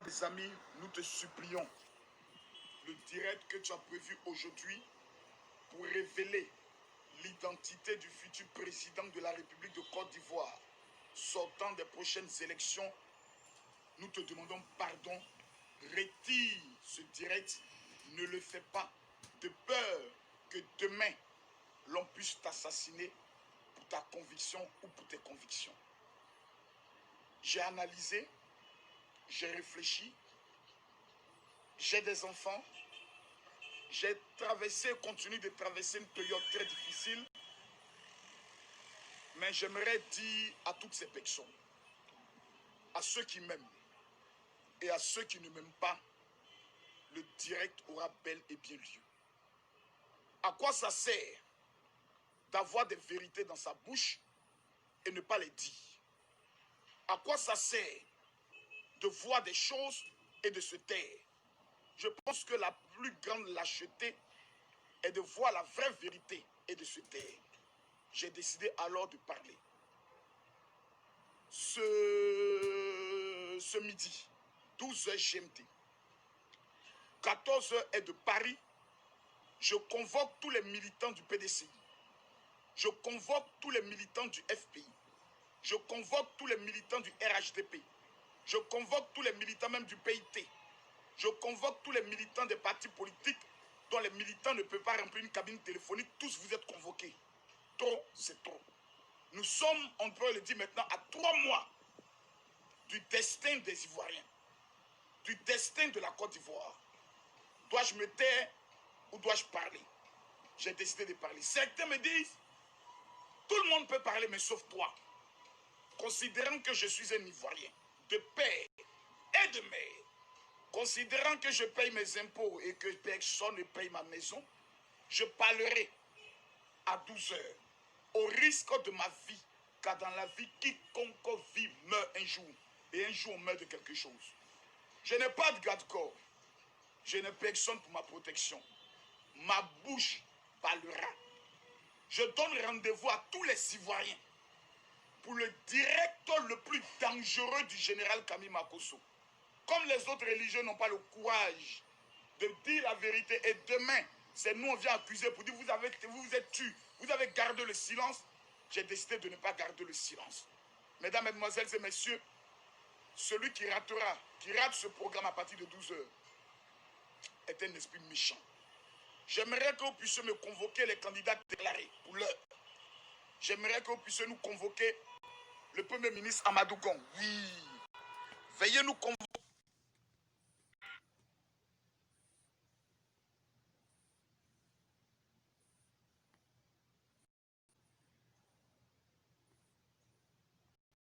Les amis, nous te supplions, le direct que tu as prévu aujourd'hui pour révéler l'identité du futur président de la République de Côte d'Ivoire, sortant des prochaines élections, nous te demandons pardon. Retire ce direct, ne le fais pas, de peur que demain, l'on puisse t'assassiner pour ta conviction ou pour tes convictions. J'ai analysé, j'ai réfléchi, j'ai des enfants, j'ai traversé, continue de traverser une période très difficile, mais j'aimerais dire à toutes ces personnes, à ceux qui m'aiment et à ceux qui ne m'aiment pas, le direct aura bel et bien lieu. À quoi ça sert d'avoir des vérités dans sa bouche et ne pas les dire? À quoi ça sert de voir des choses et de se taire? Je pense que la plus grande lâcheté est de voir la vraie vérité et de se taire. J'ai décidé alors de parler. Ce midi, 12h GMT, 14h est de Paris, je convoque tous les militants du PDCI. Je convoque tous les militants du FPI. Je convoque tous les militants du RHDP. Je convoque tous les militants même du PIT. Je convoque tous les militants des partis politiques dont les militants ne peuvent pas remplir une cabine téléphonique. Tous vous êtes convoqués. Trop, c'est trop. Nous sommes, on peut le dire maintenant, à 3 mois du destin des Ivoiriens, du destin de la Côte d'Ivoire. Dois-je me taire ou dois-je parler? J'ai décidé de parler. Certains me disent, tout le monde peut parler, mais sauf toi. Considérant que je suis un Ivoirien, de père et de mère, considérant que je paye mes impôts et que personne ne paye ma maison, je parlerai à 12 heures, au risque de ma vie, car dans la vie, quiconque vit meurt un jour, et un jour on meurt de quelque chose. Je n'ai pas de garde-corps, je n'ai personne pour ma protection. Ma bouche parlera. Je donne rendez-vous à tous les Ivoiriens pour le direct le plus dangereux du général Camille Makosso. Comme les autres religieux n'ont pas le courage de dire la vérité, et demain, c'est nous on vient accuser pour dire vous vous êtes tués, vous avez gardé le silence, j'ai décidé de ne pas garder le silence. Mesdames, Mesdemoiselles et Messieurs, celui qui rate ce programme à partir de 12 heures est un esprit méchant. J'aimerais que vous puissiez me convoquer les candidats déclarés pour l'heure. J'aimerais que vous puissiez nous convoquer le Premier ministre Amadou Gon. Oui. Veuillez nous convoquer